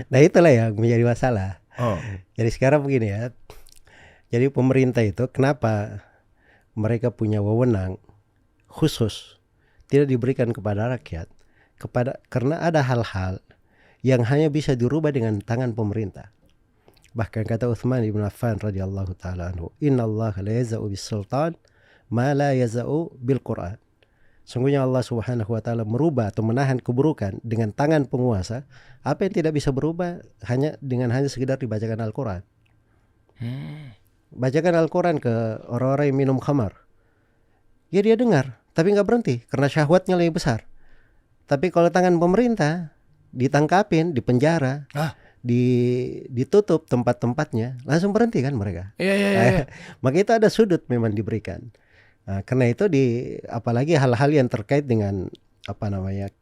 Nah itulah yang menjadi masalah. Oh. Jadi sekarang begini ya. Jadi pemerintah itu kenapa mereka punya wewenang khusus tidak diberikan kepada rakyat, karena ada hal-hal yang hanya bisa dirubah dengan tangan pemerintah. Bahkan kata Utsman bin Affan radhiyallahu taala anhu, "Innallaha la yaz'u bis-sultan ma la yaz'u bil-Qur'an." Sungguhnya Allah Subhanahu wa taala merubah atau menahan keburukan dengan tangan penguasa apa yang tidak bisa berubah hanya sekedar dibacakan Al-Qur'an. Bacakan Al-Quran ke orang-orang yang minum khamar, ya dia dengar tapi nggak berhenti karena syahwatnya lebih besar. Tapi kalau tangan pemerintah ditangkapin, dipenjara, ditutup tempat-tempatnya, langsung berhenti kan mereka. Iya. Maka itu ada sudut memang diberikan. Karena itu apalagi hal-hal yang terkait dengan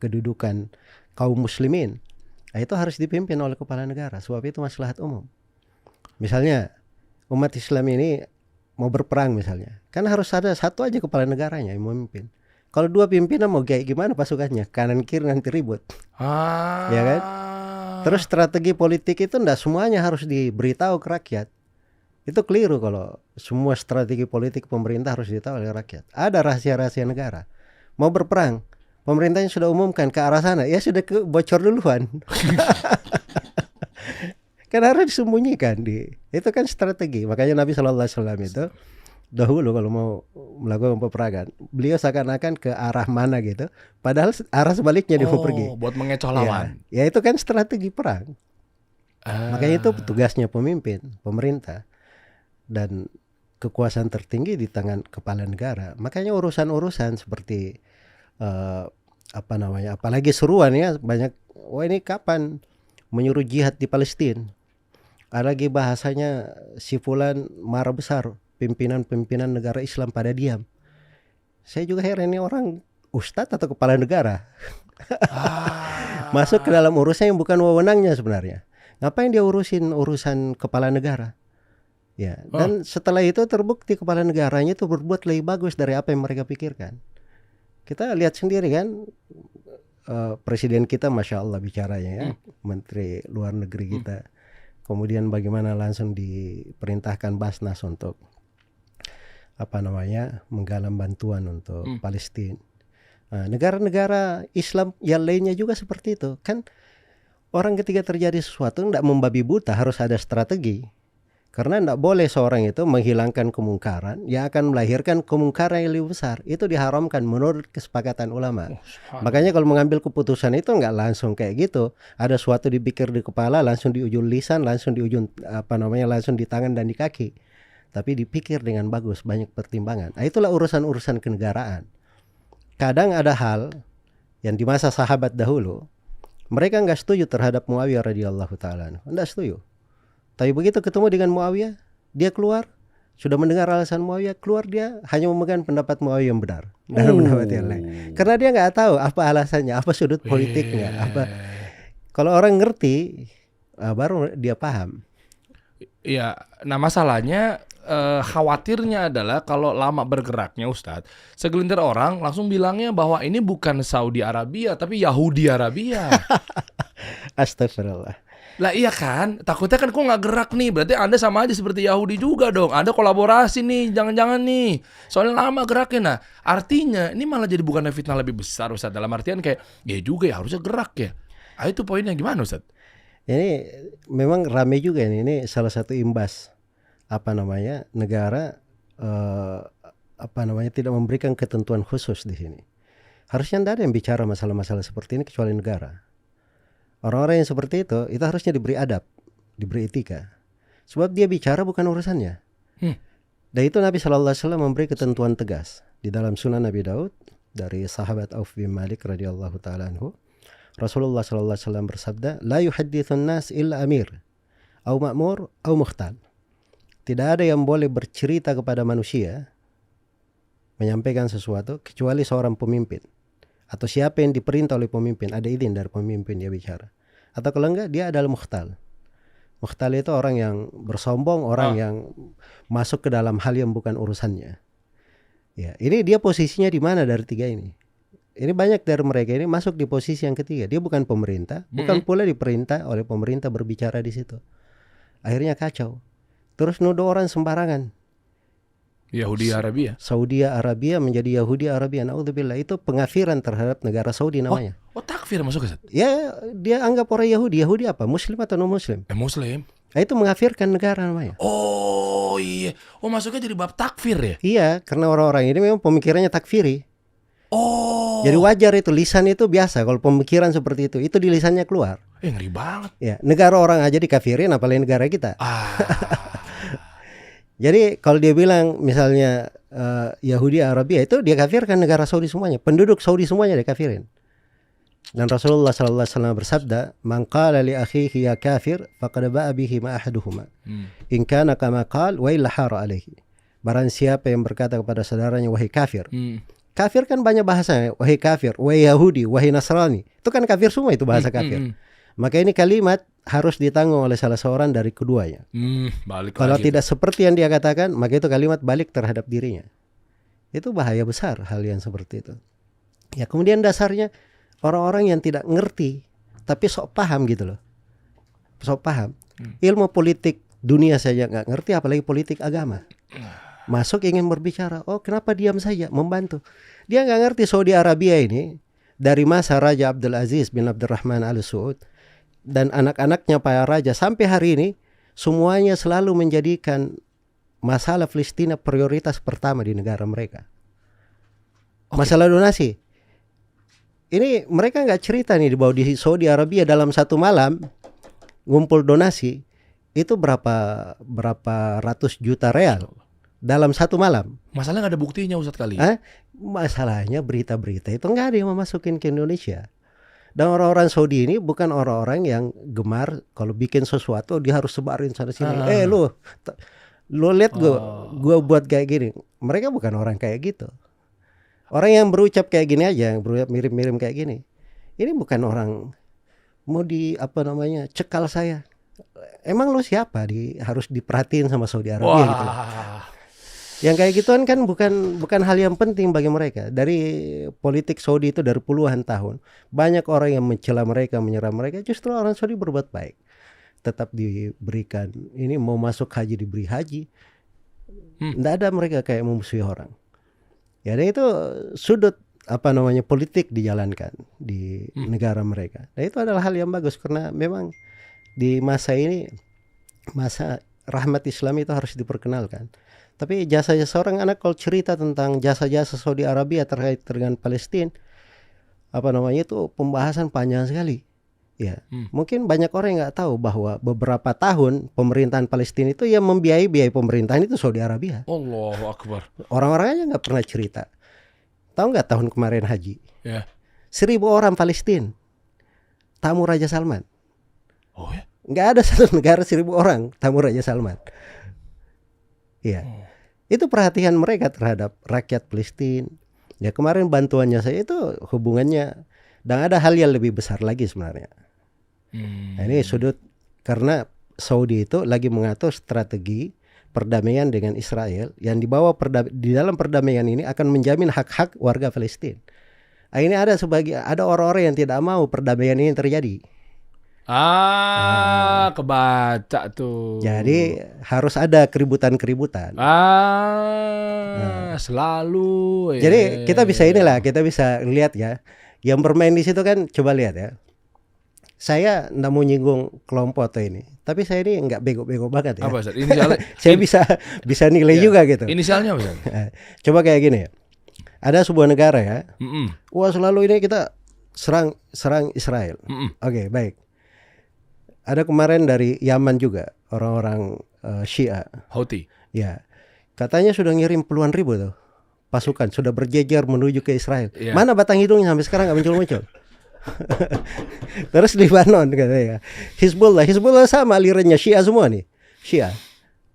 kedudukan kaum muslimin, itu harus dipimpin oleh kepala negara, sebab itu maslahat umum. Misalnya umat Islam ini mau berperang misalnya, kan harus ada satu aja kepala negaranya yang memimpin. Kalau dua pimpinan mau kayak gimana pasukannya, kanan kiri nanti ribut, ya kan? Terus strategi politik itu enggak semuanya harus diberitahu ke rakyat. Itu keliru kalau semua strategi politik pemerintah harus ditahu oleh rakyat. Ada rahasia-rahasia negara. Mau berperang, pemerintahnya sudah umumkan ke arah sana, ya sudah bocor duluan. Kan harus disembunyikan itu kan strategi. Makanya Nabi SAW itu dahulu kalau mau melakukan peperangan, beliau seakan-akan ke arah mana gitu, padahal arah sebaliknya dia mau pergi. Buat mengecoh lawan. Ya itu kan strategi perang. Makanya itu tugasnya pemimpin, pemerintah, dan kekuasaan tertinggi di tangan kepala negara. Makanya urusan-urusan seperti apalagi seruan ya banyak. Ini kapan menyuruh jihad di Palestina? Ada lagi bahasanya si fulan marah besar, pimpinan negara Islam pada diam. Saya juga heran, ini orang ustadz atau kepala negara masuk ke dalam urusan yang bukan wewenangnya sebenarnya. Ngapain dia urusan kepala negara? Ya, dan setelah itu terbukti kepala negaranya itu berbuat lebih bagus dari apa yang mereka pikirkan. Kita lihat sendiri kan, presiden kita masya Allah bicaranya ya, menteri luar negeri kita. Kemudian bagaimana langsung diperintahkan Basnas untuk menggalang bantuan untuk Palestina. Negara-negara Islam yang lainnya juga seperti itu. Kan orang ketika terjadi sesuatu tidak membabi buta, harus ada strategi. Karena tidak boleh seorang itu menghilangkan kemungkaran yang akan melahirkan kemungkaran yang lebih besar. Itu diharamkan menurut kesepakatan ulama. Makanya kalau mengambil keputusan itu nggak langsung kayak gitu. Ada suatu dipikir di kepala, langsung di ujung lisan, langsung di ujung langsung di tangan dan di kaki. Tapi dipikir dengan bagus, banyak pertimbangan. Nah, itulah urusan-urusan kenegaraan. Kadang ada hal yang di masa sahabat dahulu mereka nggak setuju terhadap Muawiyah radhiyallahu taala, nggak setuju. Tapi begitu ketemu dengan Muawiyah, dia keluar, sudah mendengar alasan Muawiyah, keluar dia hanya memegang pendapat Muawiyah yang benar, dan pendapat yang lain. Karena dia nggak tahu apa alasannya, apa sudut politiknya, apa. Kalau orang ngerti, baru dia paham. Iya, nah masalahnya khawatirnya adalah kalau lama bergeraknya Ustadz, segelintir orang langsung bilangnya bahwa ini bukan Saudi Arabia tapi Yahudi Arabia. Astagfirullah. Lah iya kan, takutnya kan kok nggak gerak nih, berarti Anda sama aja seperti Yahudi juga dong. Anda kolaborasi nih, jangan-jangan nih. Soalnya lama geraknya. Nah, artinya ini malah jadi bukan fitnah lebih besar Ustaz. Dalam artian kayak, ya juga ya harusnya gerak ya. Itu poinnya gimana Ustaz? Ini memang rame juga ini salah satu imbas negara tidak memberikan ketentuan khusus di sini. Harusnya tidak ada yang bicara masalah-masalah seperti ini kecuali negara. Orang-orang yang seperti itu harusnya diberi adab, diberi etika. Sebab dia bicara bukan urusannya. Dan itu Nabi SAW memberi ketentuan tegas. Di dalam Sunan Nabi Daud dari sahabat Auf bin Malik radhiyallahu ta'ala anhu, Rasulullah SAW bersabda, "La yuhaddithun nas illa amir, au ma'mur, au mukhtal." Tidak ada yang boleh bercerita kepada manusia, menyampaikan sesuatu, kecuali seorang pemimpin. Atau siapa yang diperintah oleh pemimpin, ada izin dari pemimpin dia bicara. Atau kalau enggak, dia adalah mukhtal. Mukhtal itu orang yang bersombong, orang yang masuk ke dalam hal yang bukan urusannya. Ya, ini dia posisinya di mana dari tiga ini? ini banyak dari mereka ini masuk di posisi yang ketiga. Dia bukan pemerintah, bukan pula diperintah oleh pemerintah berbicara di situ. Akhirnya kacau. Terus nuduh orang sembarangan. Yahudi Arabia. Saudi Arabia menjadi Yahudi Arabia. Naudzubillah, itu pengafiran terhadap negara Saudi namanya. Oh, takfir masuk ke situ? Ya, dia anggap orang Yahudi. Yahudi apa? Muslim atau non Muslim? Muslim. Nah, itu mengafirkan negara namanya. Oh iya. Oh, masuknya jadi bab takfir ya? Iya, karena orang-orang ini memang pemikirannya takfiri. Oh. Jadi wajar itu, lisan itu biasa kalau pemikiran seperti itu di lisannya keluar. Ngeri banget. Ya, negara orang aja dikafirin, apalagi negara kita. Jadi kalau dia bilang misalnya Yahudi Arabia, itu dia kafirkan negara Saudi semuanya, penduduk Saudi semuanya dia kafirin. Dan Rasulullah SAW bersabda, "Man qala li akhihi ya kafir, faqad ba'a bihi ma ahaduhuma. In kana kama qala wa illa hara alaihi." Barang siapa yang berkata kepada saudaranya wahai kafir. Kafir kan banyak bahasanya, wahai kafir, wahai Yahudi, wahai Nasrani. Itu kan kafir semua, itu bahasa kafir. Maka ini kalimat harus ditanggung oleh salah seorang dari keduanya. Kalau tidak seperti yang dia katakan, maka itu kalimat balik terhadap dirinya. Itu bahaya besar hal yang seperti itu. Ya, kemudian dasarnya orang-orang yang tidak ngerti tapi sok paham gitu loh. Sok paham. Ilmu politik dunia saja nggak ngerti, apalagi politik agama. Masuk ingin berbicara, oh kenapa diam saja, membantu. Dia nggak ngerti Saudi Arabia ini dari masa Raja Abdul Aziz bin Abdurrahman Al Saud dan anak-anaknya para raja sampai hari ini semuanya selalu menjadikan masalah Palestina prioritas pertama di negara mereka. Masalah donasi. Ini mereka nggak cerita nih bahwa di Saudi Arabia dalam satu malam ngumpul donasi itu berapa ratus juta real dalam satu malam. Masalahnya nggak ada buktinya Ustadz kali. Masalahnya berita-berita itu nggak ada yang memasukin ke Indonesia. Dan orang-orang Saudi ini bukan orang-orang yang gemar kalau bikin sesuatu dia harus sebarin sana sini. Lu lihat gua buat kayak gini. Mereka bukan orang kayak gitu. Orang yang berucap kayak gini aja, yang berucap mirip-mirip kayak gini. Ini bukan orang mau cekal saya. Emang lu siapa harus diperhatiin sama Saudi Arabia gitu. Yang kayak gituan kan bukan hal yang penting bagi mereka. Dari politik Saudi itu dari puluhan tahun, banyak orang yang mencela mereka, menyerang mereka. Justru orang Saudi berbuat baik, tetap diberikan. Ini mau masuk haji diberi haji. Nggak ada mereka kayak memusuhi orang. Ya, dan itu sudut politik dijalankan di negara mereka. Nah, itu adalah hal yang bagus karena memang di masa ini, masa rahmat Islam itu harus diperkenalkan. Tapi jasa-jasa orang anak kalau cerita tentang jasa-jasa Saudi Arabia terkait dengan Palestina, itu pembahasan panjang sekali. Ya, mungkin banyak orang yang nggak tahu bahwa beberapa tahun pemerintahan Palestina itu yang membiayai pemerintahan itu Saudi Arabia. Allahu Akbar. Orang-orang aja nggak pernah cerita. Tahu nggak tahun kemarin haji? 1.000 orang Palestina tamu Raja Salman. Oh ya? Nggak ada satu negara 1.000 orang tamu Raja Salman. Iya. Itu perhatian mereka terhadap rakyat Palestina. Ya, kemarin bantuannya saya itu hubungannya, dan ada hal yang lebih besar lagi sebenarnya. Nah, ini sudut karena Saudi itu lagi mengatur strategi perdamaian dengan Israel yang di dalam perdamaian ini akan menjamin hak-hak warga Palestina. Nah, ini ada orang-orang yang tidak mau perdamaian ini terjadi. Kebaca tuh. Jadi harus ada keributan-keributan. Selalu. Jadi kita bisa lihat ya. Yang bermain di situ kan, coba lihat ya. Saya nggak mau nyinggung kelompok atau ini, tapi saya ini nggak bego-bego banget ya. Apa Ustaz? Inisialnya? Saya bisa nilai juga gitu. Inisialnya apa? Coba kayak gini ya. Ada sebuah negara ya. Wah, selalu ini kita serang Israel. Oke, baik. Ada kemarin dari Yaman juga orang-orang Syiah. Houthi. Ya, katanya sudah ngirim puluhan ribu tuh pasukan, sudah berjejer menuju ke Israel. Mana batang hidungnya sampai sekarang nggak muncul-muncul. Terus Lebanon katanya, Hizbullah sama alirannya Syiah semua nih, Syiah.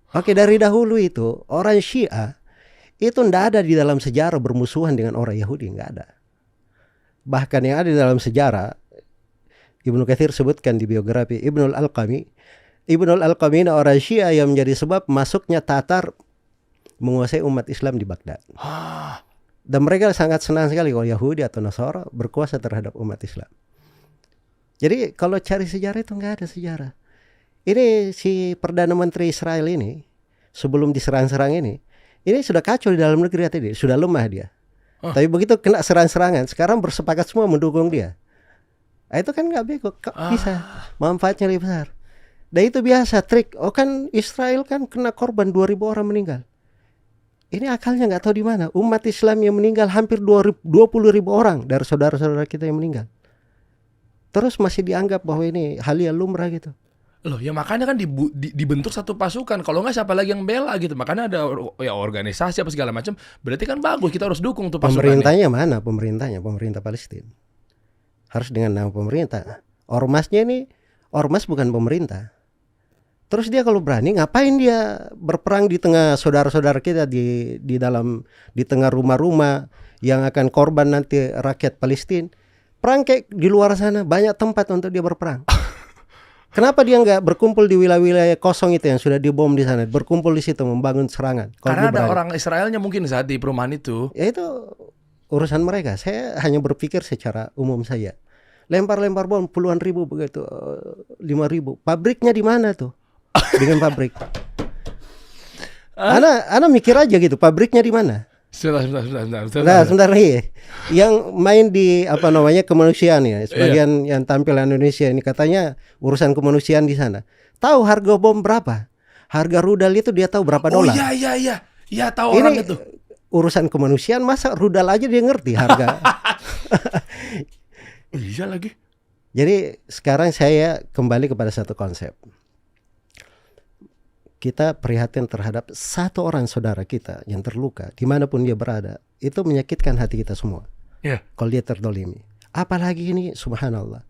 Oke, dari dahulu itu orang Syiah itu ndak ada di dalam sejarah bermusuhan dengan orang Yahudi, nggak ada. Bahkan yang ada di dalam sejarah, Ibnu Katsir sebutkan di biografi Ibnul Alqami ini orang Syiah yang menjadi sebab masuknya Tatar menguasai umat Islam di Baghdad. Dan mereka sangat senang sekali kalau Yahudi atau Nasara berkuasa terhadap umat Islam. Jadi kalau cari sejarah itu nggak ada sejarah. Ini si Perdana Menteri Israel ini sebelum diserang-serang ini sudah kacau di dalam negeri tadi, sudah lemah dia. Tapi begitu kena serang-serangan, sekarang bersepakat semua mendukung dia. Itu kan nggak bego, bisa manfaatnya lebih besar. Dan itu biasa trik. Oh kan Israel kan kena korban 2.000 orang meninggal. Ini akalnya nggak tahu di mana. Umat Islam yang meninggal hampir 20.000 orang dari saudara-saudara kita yang meninggal. Terus masih dianggap bahwa ini hal yang lumrah gitu. Loh, ya makanya kan dibentuk satu pasukan. Kalau nggak siapa lagi yang bela gitu. Makanya ada ya organisasi apa segala macam. Berarti kan bagus, kita harus dukung tuh pasukannya. Pemerintahnya mana? Pemerintah Palestina. Harus dengan nama pemerintah. Ormasnya ini ormas bukan pemerintah. Terus dia kalau berani ngapain dia berperang di tengah saudara-saudara kita di tengah rumah-rumah yang akan korban nanti rakyat Palestina. Perang kayak di luar sana banyak tempat untuk dia berperang. Kenapa dia nggak berkumpul di wilayah-wilayah kosong itu yang sudah dibom di sana, berkumpul di situ membangun serangan? Karena ada orang Israelnya mungkin saat di perumahan itu. Ya itu urusan mereka. Saya hanya berpikir secara umum saja. Lempar-lempar bom puluhan ribu begitu, 5.000. Pabriknya di mana tuh? Dengan pabrik. Ana mikir aja gitu, pabriknya di mana? Sebentar lagi. Yang main di kemanusiaan ya, sebagian yang tampil Indonesia ini katanya urusan kemanusiaan di sana. Tahu harga bom berapa? Harga rudal itu dia tahu berapa dolar? Oh iya. Ya tahu orang itu. Urusan kemanusiaan masa rudal aja dia ngerti harga. Iya lagi. Jadi sekarang saya kembali kepada satu konsep. Kita prihatin terhadap satu orang saudara kita yang terluka dimanapun dia berada. Itu menyakitkan hati kita semua. Kalau dia terdolimi. Apalagi ini subhanallah.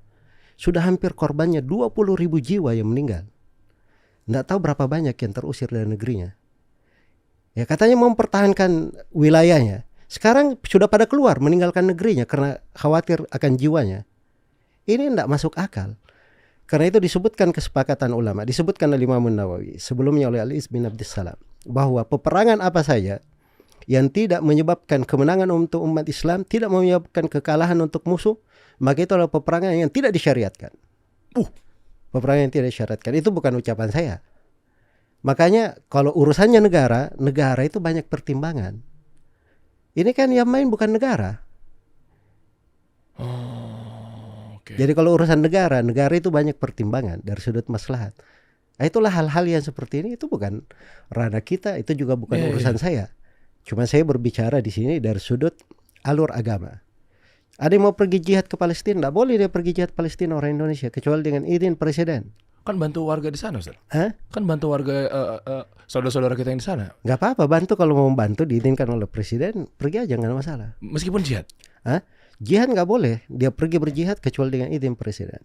Sudah hampir korbannya 20.000 jiwa yang meninggal. Nggak tahu berapa banyak yang terusir dari negerinya. Ya katanya mau mempertahankan wilayahnya. Sekarang sudah pada keluar meninggalkan negerinya karena khawatir akan jiwanya. Ini nggak masuk akal. Karena itu disebutkan kesepakatan ulama, disebutkan oleh Imam Nawawi, sebelumnya oleh Ali bin Abdussalam, bahwa peperangan apa saja yang tidak menyebabkan kemenangan untuk umat Islam, tidak menyebabkan kekalahan untuk musuh, maka itu adalah peperangan yang tidak disyariatkan. Peperangan yang tidak disyariatkan, itu bukan ucapan saya. Makanya kalau urusannya negara itu banyak pertimbangan. Ini kan yang main bukan negara. Jadi kalau urusan negara itu banyak pertimbangan dari sudut maslahat. Itulah hal-hal yang seperti ini itu bukan ranah kita, itu juga bukan urusan saya. Cuma saya berbicara di sini dari sudut alur agama. Ada yang mau pergi jihad ke Palestina, tidak boleh dia pergi jihad Palestina orang Indonesia kecuali dengan izin presiden. Kan bantu warga di sana, Ustaz. Kan bantu warga saudara-saudara kita yang di sana. Nggak apa-apa, bantu kalau mau bantu diizinkan oleh presiden, pergi aja nggak ada masalah. Meskipun jihad. Jihad nggak boleh dia pergi berjihad kecuali dengan izin presiden,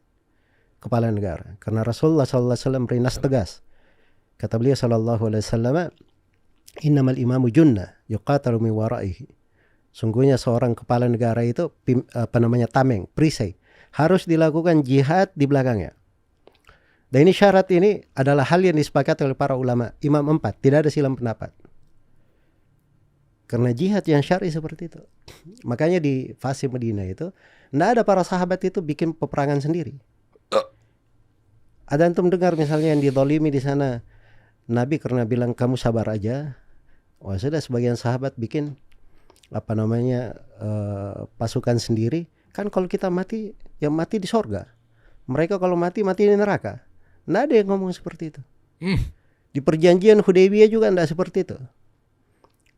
kepala negara. Karena Rasulullah SAW berinas tegas. Kata beliau SAW, innamal imamu junnah yuqatalu min waraihi. Sungguhnya seorang kepala negara itu tameng, perisai, harus dilakukan jihad di belakangnya. Dan ini syarat ini adalah hal yang disepakati oleh para ulama, imam 4, tidak ada silang pendapat. Karena jihad yang syar'i seperti itu. Makanya di fase Madinah itu tidak ada para sahabat itu bikin peperangan sendiri. Ada antum dengar misalnya yang dizalimi di sana, Nabi karena bilang kamu sabar aja. Sudah sebagian sahabat bikin pasukan sendiri. Kan kalau kita mati, yang mati di sorga. Mereka kalau mati di neraka. Tidak ada yang ngomong seperti itu. Di perjanjian Hudaybiyah juga tidak seperti itu.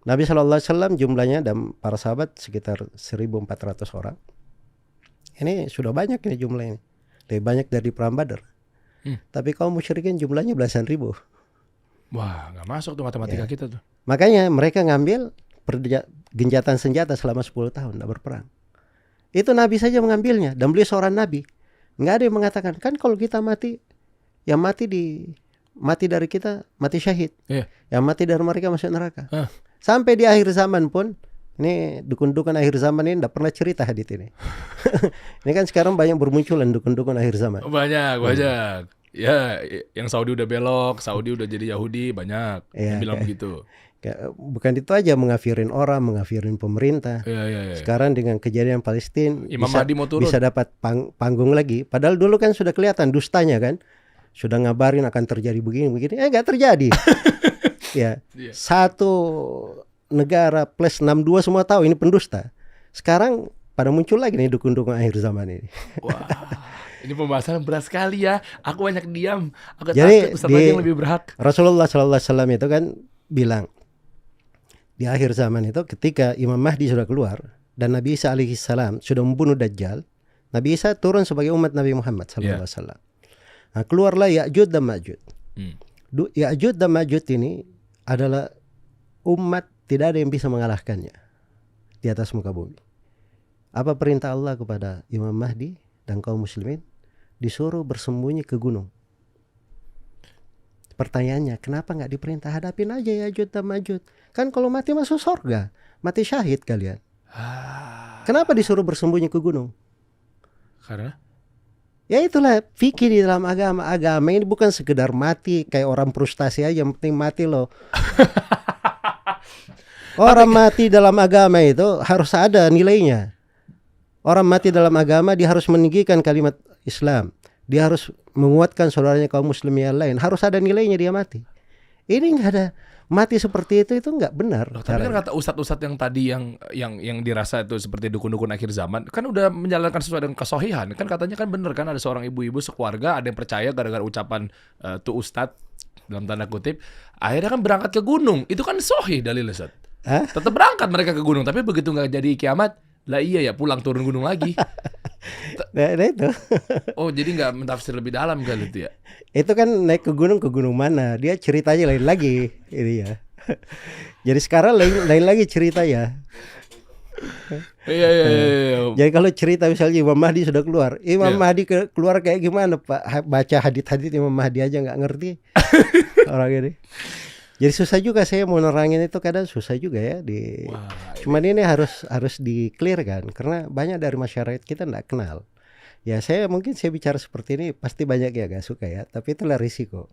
Nabi SAW jumlahnya dan para sahabat sekitar 1.400 orang. Ini sudah banyak ini jumlah ini. Lebih banyak dari perang Badar. Tapi kaum musyrikin jumlahnya belasan ribu. Wah, nggak masuk tuh matematika kita tuh. Makanya mereka ngambil genjatan senjata selama 10 tahun tidak berperang. Itu Nabi saja mengambilnya. Dan beliau seorang Nabi. Nggak ada yang mengatakan, kan kalau kita mati, yang mati dari kita mati syahid. Yang mati dari mereka masuk neraka. Sampai di akhir zaman pun, ini dukun-dukun akhir zaman ini tidak pernah cerita hadits ini. Ini kan sekarang banyak bermunculan dukun-dukun akhir zaman. Banyak. Ya, yang Saudi udah belok, Saudi udah jadi Yahudi, banyak yang bilang begitu. Bukan itu aja, mengafirin orang, mengafirin pemerintah. Iya. Sekarang dengan kejadian Palestina Imam Mahdi mau turun. bisa dapat panggung lagi. Padahal dulu kan sudah kelihatan dustanya kan. Sudah ngabarin akan terjadi begini-begini, nggak terjadi. Ya, Iya. satu negara plus 62 semua tahu ini pendusta. Sekarang pada muncul lagi nih dukun-dukun akhir zaman ini. Wah, ini pembahasan berat sekali ya. Aku banyak diam. Aku Jadi takut Ustaz lagi yang lebih berhak. Rasulullah SAW itu kan bilang di akhir zaman itu ketika Imam Mahdi sudah keluar dan Nabi Isa alaihissalam sudah membunuh Dajjal, Nabi Isa turun sebagai umat Nabi Muhammad SAW. Nah, keluarlah Ya'juj dan Ma'juj. Ya'juj dan Ma'juj ini adalah umat tidak ada yang bisa mengalahkannya di atas muka bumi. Apa perintah Allah kepada Imam Mahdi dan kaum muslimin? Disuruh bersembunyi ke gunung. Pertanyaannya, kenapa nggak diperintah hadapin aja Ya'juj dan Ma'juj? Kan kalau mati masuk surga, mati syahid kalian. Kenapa disuruh bersembunyi ke gunung? Karena? Ya itulah fikih di dalam agama. Agama ini bukan sekedar mati kayak orang frustasi aja, yang penting mati loh. Orang mati dalam agama itu harus ada nilainya. Orang mati dalam agama dia harus meninggikan kalimat Islam. Dia harus menguatkan saudaranya kaum muslim yang lain. Harus ada nilainya dia mati. Ini nggak ada. Mati seperti itu nggak benar. Loh, tapi kan kata ustadz-ustadz yang tadi yang dirasa itu seperti dukun-dukun akhir zaman kan udah menjalankan sesuai dengan kesohihan. Kan katanya kan bener kan, ada seorang ibu-ibu sekeluarga ada yang percaya gara-gara ucapan tuh ustadz dalam tanda kutip, akhirnya kan berangkat ke gunung. Itu kan sohih dalilnya, Ustadz. Tetap berangkat mereka ke gunung, tapi begitu nggak jadi kiamat, lah iya ya pulang turun gunung lagi. Nah itu. Oh, jadi nggak mentafsir lebih dalam kali itu ya? Itu kan naik ke gunung mana? Dia ceritanya lain lagi, ini ya. Jadi sekarang lain lagi ceritanya. Iya. Jadi kalau cerita misalnya Imam Mahdi sudah keluar, Imam Mahdi keluar kayak gimana Pak? Baca hadits Imam Mahdi aja nggak ngerti orang ini. Jadi susah juga saya mau nerangin itu, kadang susah juga ya cuman ini harus di-clearkan karena banyak dari masyarakat kita nggak kenal. Ya saya bicara seperti ini pasti banyak ya gak suka ya, tapi itulah risiko.